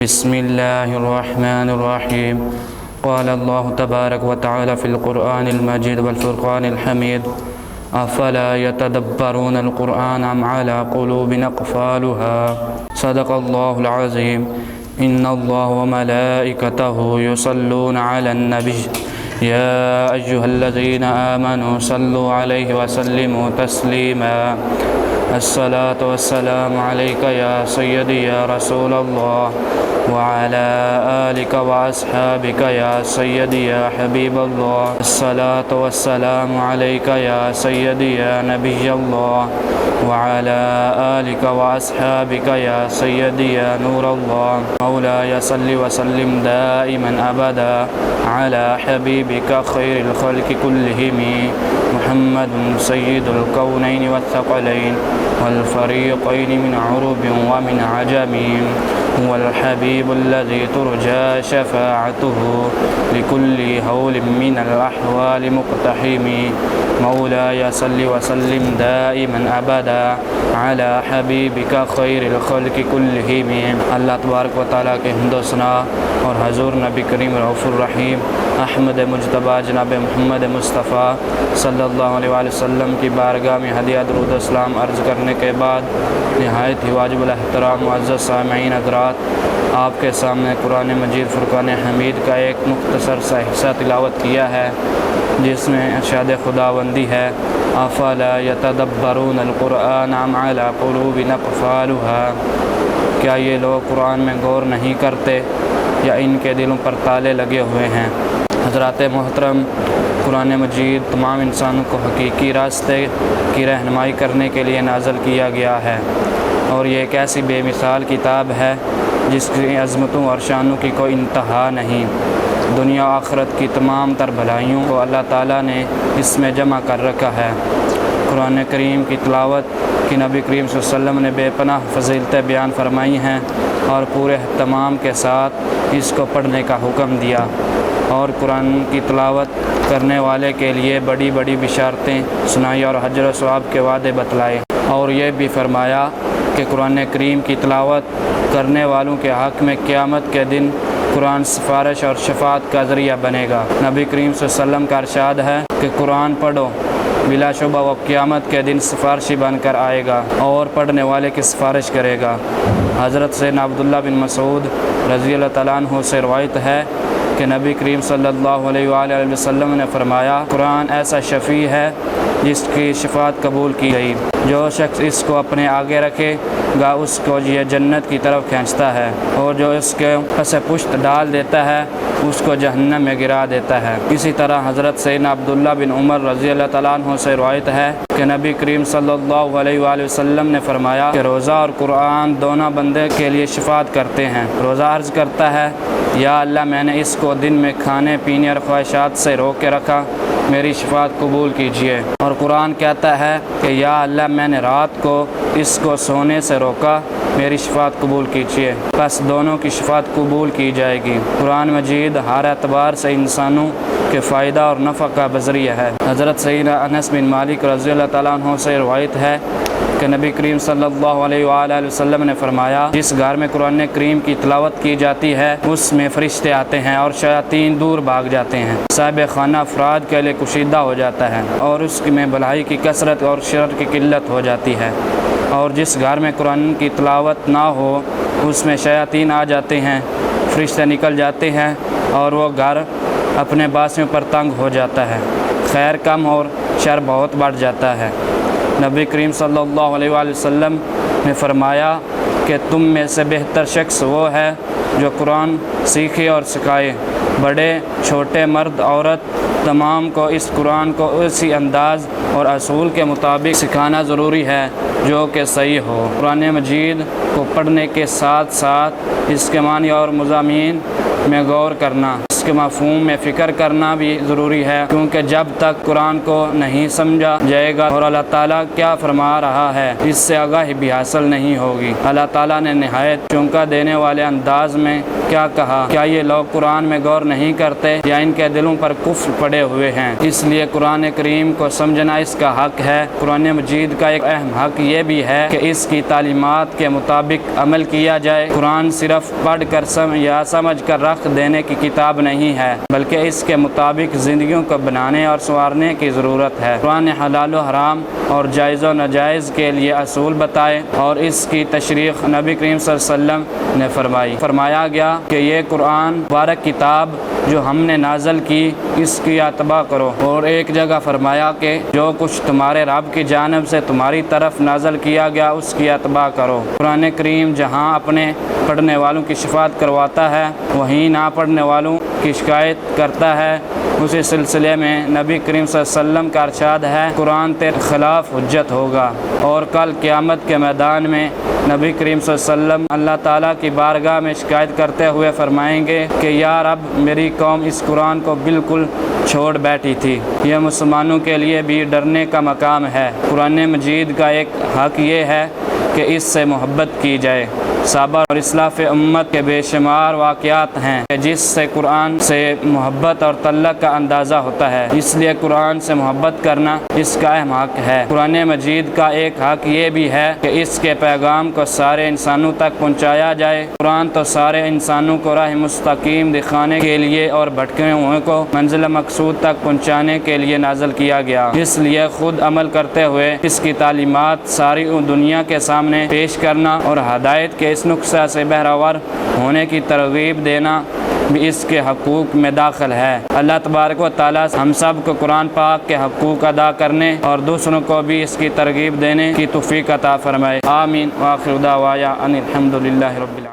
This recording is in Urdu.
بسم الله الرحمن الرحيم. قال الله تبارك وتعالى في القرآن المجيد والفرقان الحميد: أفلا يتدبرون القرآن أم على قلوب أقفالها. صدق الله العظيم. إن الله وملائكته يصلون على النبي يا أيها الذين آمنوا صلوا عليه وسلموا تسليما. الصلاة والسلام عليك يا سيدي يا رسول الله وعلى آلك وأصحابك يا سيدي يا حبيب الله. الصلاة والسلام عليك يا سيدي يا نبي الله وعلى آلك وأصحابك يا سيدي يا نور الله. مولاي صل وسلم دائما أبدا على حبيبك خير الخلق كلهم محمد سيد الكونين والثقلين والفريقين من عرب ومن عجم. هو الحبيب الذي ترجى شفاعته لكل هول من الأحوال مقتحم. مولاي صل وسلم دائما أبدا على حبيبك خير الخلق كلهم. اللہ تبارک و تعالیٰ کے حمد و ثنا اور حضور نبی کریم رؤوف الرحیم احمد مجتبیٰ جناب محمد مصطفیٰ صلی اللہ علیہ وآلہ وسلم کی بارگاہ میں ہدیہ درود و سلام عرض کرنے کے بعد نہایت ہی واجب الاحترام معزز سامعین حضرات، آپ کے سامنے قرآن مجید فرقان حمید کا ایک مختصر سا حصہ تلاوت کیا ہے، جس میں ارشاد خداوندی ہے: افلا یتدبرون القرآن ام علی قلوب اقفالها. کیا یہ لوگ قرآن میں غور نہیں کرتے یا ان کے دلوں پر تالے لگے ہوئے ہیں؟ حضرات محترم، قرآن مجید تمام انسانوں کو حقیقی راستے کی رہنمائی کرنے کے لیے نازل کیا گیا ہے، اور یہ ایک ایسی بے مثال کتاب ہے جس کی عظمتوں اور شانوں کی کوئی انتہا نہیں۔ دنیا و آخرت کی تمام تر بھلائیوں کو اللہ تعالیٰ نے اس میں جمع کر رکھا ہے۔ قرآن کریم کی تلاوت کی نبی کریم صلی اللہ علیہ وسلم نے بے پناہ فضیلتیں بیان فرمائی ہیں اور پورے اہتمام کے ساتھ اس کو پڑھنے کا حکم دیا، اور قرآن کی تلاوت کرنے والے کے لیے بڑی بڑی بشارتیں سنائی اور اجر و ثواب کے وعدے بتلائے، اور یہ بھی فرمایا کہ قرآن کریم کی تلاوت کرنے والوں کے حق میں قیامت کے دن قرآن سفارش اور شفاعت کا ذریعہ بنے گا۔ نبی کریم صلی اللہ علیہ وسلم کا ارشاد ہے کہ قرآن پڑھو، بلا شبہ وہ قیامت کے دن سفارشی بن کر آئے گا اور پڑھنے والے کی سفارش کرے گا۔ حضرت سیدنا عبداللہ بن مسعود رضی اللہ تعالیٰ عنہ سے روایت ہے کہ نبی کریم صلی اللہ علیہ وآلہ وسلم نے فرمایا: قرآن ایسا شفیع ہے جس کی شفاعت قبول کی گئی، جو شخص اس کو اپنے آگے رکھے گا اس کو یہ جنت کی طرف کھینچتا ہے، اور جو اس کے پس پشت ڈال دیتا ہے اس کو جہنم میں گرا دیتا ہے۔ اسی طرح حضرت سیدنا عبداللہ بن عمر رضی اللہ تعالیٰ عنہ سے روایت ہے کہ نبی کریم صلی اللہ علیہ وآلہ وسلم نے فرمایا کہ روزہ اور قرآن دونوں بندے کے لیے شفاعت کرتے ہیں۔ روزہ عرض کرتا ہے: یا اللہ، میں نے اس کو دن میں کھانے پینے اور خواہشات سے روک کے رکھا، میری شفاعت قبول کیجیے۔ اور قرآن کہتا ہے کہ یا اللہ، میں نے رات کو اس کو سونے سے روکا، میری شفاعت قبول کیجیے، بس دونوں کی شفاعت قبول کی جائے گی۔ قرآن مجید ہر اعتبار سے انسانوں کے فائدہ اور نفع کا بذریعہ ہے۔ حضرت سیدنا انس بن مالک رضی اللہ تعالیٰ عنہ سے روایت ہے کہ نبی کریم صلی اللہ علیہ وآلہ وسلم نے فرمایا: جس گھر میں قرآن کریم کی تلاوت کی جاتی ہے اس میں فرشتے آتے ہیں اور شیاطین دور بھاگ جاتے ہیں، صاحب خانہ افراد کے لیے کشیدہ ہو جاتا ہے، اور اس میں بھلائی کی کثرت اور شر کی قلت ہو جاتی ہے، اور جس گھر میں قرآن کی تلاوت نہ ہو اس میں شیاطین آ جاتے ہیں، فرشتے نکل جاتے ہیں، اور وہ گھر اپنے باسیوں پر تنگ ہو جاتا ہے، خیر کم اور شر بہت بڑھ جاتا ہے۔ نبی کریم صلی اللہ علیہ وآلہ وسلم نے فرمایا کہ تم میں سے بہتر شخص وہ ہے جو قرآن سیکھے اور سکھائے۔ بڑے چھوٹے، مرد عورت تمام کو اس قرآن کو اسی انداز اور اصول کے مطابق سکھانا ضروری ہے جو کہ صحیح ہو۔ قرآن مجید کو پڑھنے کے ساتھ ساتھ اس کے معنی اور مضامین میں غور کرنا، اس کے مفہوم میں فکر کرنا بھی ضروری ہے، کیونکہ جب تک قرآن کو نہیں سمجھا جائے گا اور اللہ تعالیٰ کیا فرما رہا ہے اس سے آگاہی بھی حاصل نہیں ہوگی۔ اللہ تعالیٰ نے نہایت چونکا دینے والے انداز میں کیا کہا؟ کیا یہ لوگ قرآن میں غور نہیں کرتے یا ان کے دلوں پر کفر پڑے ہوئے ہیں؟ اس لیے قرآن کریم کو سمجھنا اس کا حق ہے۔ قرآن مجید کا ایک اہم حق یہ بھی ہے کہ اس کی تعلیمات کے مطابق عمل کیا جائے۔ قرآن صرف پڑھ کر یا سمجھ کر رکھ دینے کی کتاب نہیں ہے، بلکہ اس کے مطابق زندگیوں کو بنانے اور سنوارنے کی ضرورت ہے۔ قرآن نے حلال و حرام اور جائز و ناجائز کے لیے اصول بتائے اور اس کی تشریح نبی کریم صلی اللہ علیہ وسلم نے فرمایا گیا کہ یہ قرآن مبارک کتاب جو ہم نے نازل کی، اس کی اتباع کرو۔ اور ایک جگہ فرمایا کہ جو کچھ تمہارے رب کی جانب سے تمہاری طرف نازل کیا گیا اس کی اتباع کرو۔ قرآن کریم جہاں اپنے پڑھنے والوں کی شفاعت کرواتا ہے، وہیں نہ پڑھنے والوں کی شکایت کرتا ہے۔ اسی سلسلے میں نبی کریم صلی اللہ علیہ وسلم کا ارشاد ہے، قرآن تیرے خلاف حجت ہوگا۔ اور کل قیامت کے میدان میں نبی کریم صلی اللہ علیہ وسلم اللہ تعالیٰ کی بارگاہ میں شکایت کرتے ہوئے فرمائیں گے کہ یا رب، میری قوم اس قرآن کو بالکل چھوڑ بیٹھی تھی۔ یہ مسلمانوں کے لیے بھی ڈرنے کا مقام ہے۔ قرآن مجید کا ایک حق یہ ہے کہ اس سے محبت کی جائے۔ صحابہ اور اسلاف امت کے بے شمار واقعات ہیں کہ جس سے قرآن سے محبت اور تعلق کا اندازہ ہوتا ہے، اس لیے قرآن سے محبت کرنا اس کا اہم حق ہے۔ قرآن مجید کا ایک حق یہ بھی ہے کہ اس کے پیغام کو سارے انسانوں تک پہنچایا جائے۔ قرآن تو سارے انسانوں کو راہ مستقیم دکھانے کے لیے اور بھٹکے ہوئے کو منزل مقصود تک پہنچانے کے لیے نازل کیا گیا، اس لیے خود عمل کرتے ہوئے اس کی تعلیمات ساری دنیا کے سامنے پیش کرنا اور ہدایت کے اس نقطہ سے بہرور ہونے کی ترغیب دینا بھی اس کے حقوق میں داخل ہے۔ اللہ تبارک و تعالیٰ ہم سب کو قرآن پاک کے حقوق ادا کرنے اور دوسروں کو بھی اس کی ترغیب دینے کی توفیق عطا فرمائے۔ آمین۔ وآخر دعوانا ان الحمد للہ رب العالمین۔